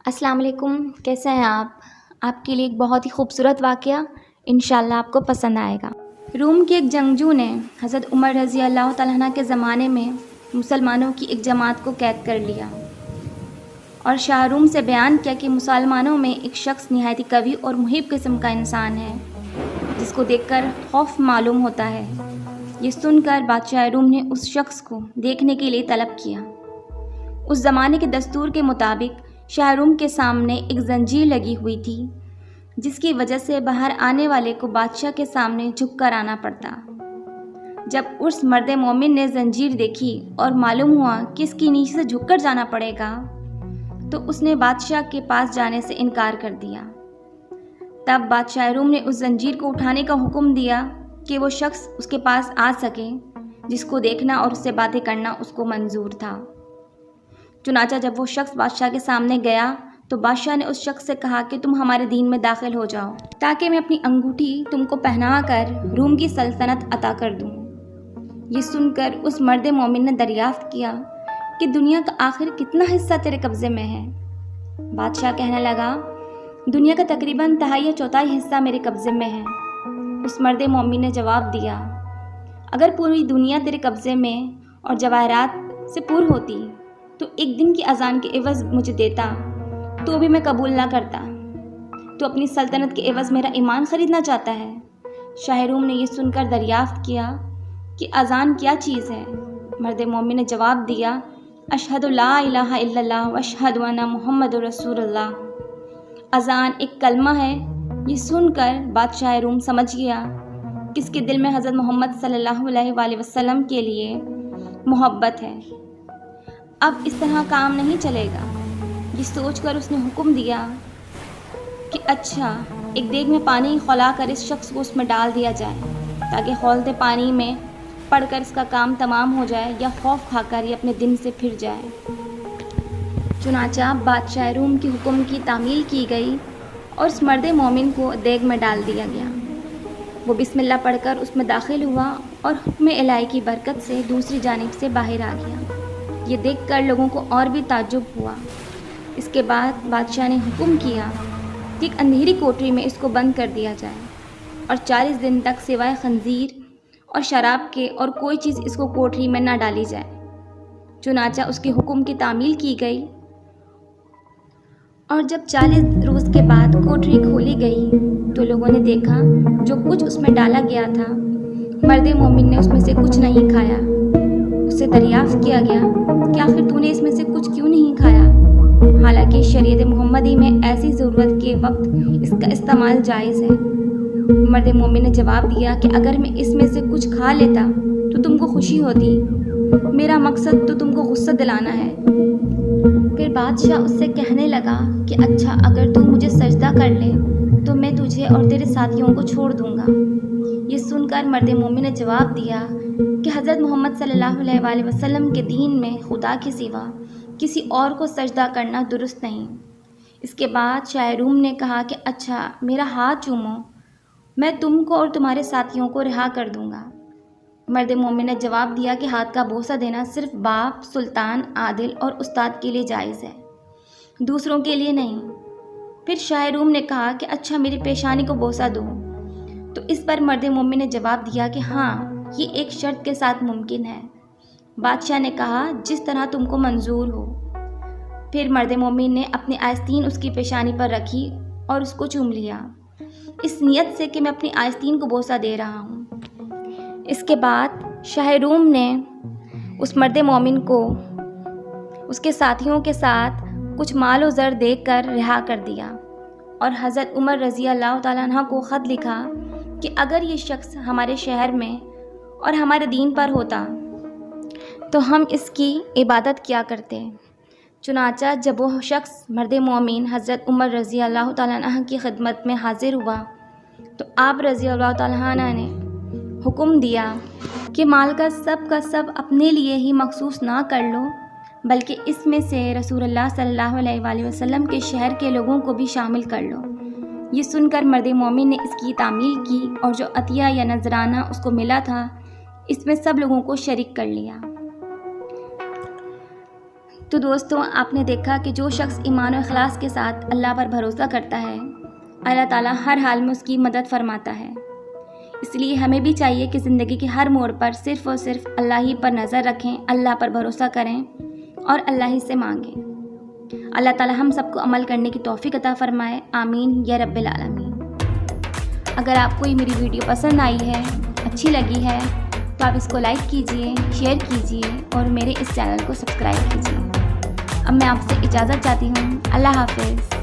السلام علیکم، کیسے ہیں آپ کے لیے ایک بہت ہی خوبصورت واقعہ انشاءاللہ آپ کو پسند آئے گا۔ روم کے ایک جنگجو نے حضرت عمر رضی اللہ تعالیٰ عنہ کے زمانے میں مسلمانوں کی ایک جماعت کو قید کر لیا اور شاہ روم سے بیان کیا کہ مسلمانوں میں ایک شخص نہایت قوی اور محب قسم کا انسان ہے جس کو دیکھ کر خوف معلوم ہوتا ہے۔ یہ سن کر بادشاہ روم نے اس شخص کو دیکھنے کے لیے طلب کیا۔ اس زمانے کے دستور کے مطابق شاہ روم کے سامنے ایک زنجیر لگی ہوئی تھی جس کی وجہ سے باہر آنے والے کو بادشاہ کے سامنے جھک کر آنا پڑتا۔ جب اس مرد مومن نے زنجیر دیکھی اور معلوم ہوا کہ اس کے نیچے سے جھک کر جانا پڑے گا تو اس نے بادشاہ کے پاس جانے سے انکار کر دیا۔ تب بادشاہ روم نے اس زنجیر کو اٹھانے کا حکم دیا کہ وہ شخص اس کے پاس آ سکے جس کو دیکھنا اور اس سے باتیں کرنا اس کو منظور تھا۔ چنانچہ جب وہ شخص بادشاہ کے سامنے گیا تو بادشاہ نے اس شخص سے کہا کہ تم ہمارے دین میں داخل ہو جاؤ تاکہ میں اپنی انگوٹھی تم کو پہنا کر روم کی سلطنت عطا کر دوں۔ یہ سن کر اس مرد مومن نے دریافت کیا کہ دنیا کا آخر کتنا حصہ تیرے قبضے میں ہے؟ بادشاہ کہنے لگا، دنیا کا تقریباً تہائی یا چوتھائی حصہ میرے قبضے میں ہے۔ اس مرد مومن نے جواب دیا، اگر پوری دنیا تیرے قبضے میں اور جواہرات سے پور ہوتی تو ایک دن کی اذان کے عوض مجھے دیتا تو بھی میں قبول نہ کرتا۔ تو اپنی سلطنت کے عوض میرا ایمان خریدنا چاہتا ہے؟ شاہ روم نے یہ سن کر دریافت کیا کہ اذان کیا چیز ہے؟ مرد مومن نے جواب دیا، اشہد لا الہ الا اللہ و اشہد ان محمد رسول اللہ۔ اذان ایک کلمہ ہے۔ یہ سن کر بادشاہ روم سمجھ گیا کہ اس کے دل میں حضرت محمد صلی اللہ علیہ وآلہ وسلم کے لیے محبت ہے۔ اب اس طرح کام نہیں چلے گا۔ یہ سوچ کر اس نے حکم دیا کہ اچھا، ایک دیگ میں پانی کھولا کر اس شخص کو اس میں ڈال دیا جائے تاکہ کھولتے پانی میں پڑھ کر اس کا کام تمام ہو جائے یا خوف کھا کر یہ اپنے دن سے پھر جائے۔ چنانچہ بادشاہ روم کے حکم کی تعمیل کی گئی اور اس مرد مومن کو دیگ میں ڈال دیا گیا۔ وہ بسم اللہ پڑھ کر اس میں داخل ہوا اور حکم الہی کی برکت سے دوسری جانب سے باہر آ گیا۔ یہ دیکھ کر لوگوں کو اور بھی تعجب ہوا۔ اس کے بعد بادشاہ نے حکم کیا کہ ایک اندھیری کوٹری میں اس کو بند کر دیا جائے اور 40 دن تک سوائے خنزیر اور شراب کے اور کوئی چیز اس کو کوٹری میں نہ ڈالی جائے۔ چنانچہ اس کے حکم کی تعمیل کی گئی اور جب 40 روز کے بعد کوٹری کھولی گئی تو لوگوں نے دیکھا جو کچھ اس میں ڈالا گیا تھا، مرد مومن نے اس میں سے کچھ نہیں کھایا۔ اس سے دریافت کیا گیا کہ آخر تو نے اس میں سے کچھ کیوں نہیں کھایا؟ حالانکہ شریعت محمدی میں ایسی ضرورت کے وقت اس کا استعمال جائز ہے۔ مرد مومن نے جواب دیا کہ اگر میں اس میں سے کچھ کھا لیتا تو تم کو خوشی ہوتی، میرا مقصد تو تم کو غصہ دلانا ہے۔ پھر بادشاہ اس سے کہنے لگا کہ اچھا، اگر تو مجھے سجدہ کر لے تو میں تجھے اور تیرے ساتھیوں کو چھوڑ دوں گا۔ یہ سن کر مرد مومن نے جواب دیا کہ حضرت محمد صلی اللہ علیہ وآلہ وسلم کے دین میں خدا کے سوا کسی اور کو سجدہ کرنا درست نہیں۔ اس کے بعد شاہ روم نے کہا کہ اچھا، میرا ہاتھ چومو، میں تم کو اور تمہارے ساتھیوں کو رہا کر دوں گا۔ مرد مومن نے جواب دیا کہ ہاتھ کا بوسہ دینا صرف باپ، سلطان، عادل اور استاد کے لیے جائز ہے، دوسروں کے لیے نہیں۔ پھر شاہ روم نے کہا کہ اچھا، میری پیشانی کو بوسہ دو۔ تو اس پر مرد مومن نے جواب دیا کہ ہاں، یہ ایک شرط کے ساتھ ممکن ہے۔ بادشاہ نے کہا جس طرح تم کو منظور ہو۔ پھر مرد مومن نے اپنی آستین اس کی پیشانی پر رکھی اور اس کو چوم لیا، اس نیت سے کہ میں اپنی آستین کو بوسہ دے رہا ہوں۔ اس کے بعد شاہ روم نے اس مرد مومن کو اس کے ساتھیوں کے ساتھ کچھ مال و زر دے کر رہا کر دیا اور حضرت عمر رضی اللہ تعالیٰ عنہ کو خط لکھا کہ اگر یہ شخص ہمارے شہر میں اور ہمارے دین پر ہوتا تو ہم اس کی عبادت کیا کرتے۔ چنانچہ جب وہ شخص مرد مومن حضرت عمر رضی اللہ تعالیٰ عنہ کی خدمت میں حاضر ہوا تو آپ رضی اللہ تعالیٰ عنہ نے حکم دیا کہ مال کا سب اپنے لیے ہی مخصوص نہ کر لو، بلکہ اس میں سے رسول اللہ صلی اللہ علیہ وآلہ وسلم کے شہر کے لوگوں کو بھی شامل کر لو۔ یہ سن کر مرد مومن نے اس کی تعمیل کی اور جو عطیہ یا نذرانہ اس کو ملا تھا اس میں سب لوگوں کو شریک کر لیا۔ تو دوستوں، آپ نے دیکھا کہ جو شخص ایمان و اخلاص کے ساتھ اللہ پر بھروسہ کرتا ہے، اللہ تعالیٰ ہر حال میں اس کی مدد فرماتا ہے۔ اس لیے ہمیں بھی چاہیے کہ زندگی کے ہر موڑ پر صرف اور صرف اللہ ہی پر نظر رکھیں، اللہ پر بھروسہ کریں اور اللہ ہی سے مانگیں۔ اللہ تعالیٰ ہم سب کو عمل کرنے کی توفیق عطا فرمائے، آمین یا رب العالمین۔ اگر آپ کو یہ میری ویڈیو پسند آئی ہے، اچھی لگی ہے، تو آپ اس کو لائک کیجئے، شیئر کیجئے اور میرے اس چینل کو سبسکرائب کیجئے۔ اب میں آپ سے اجازت چاہتی ہوں۔ اللہ حافظ۔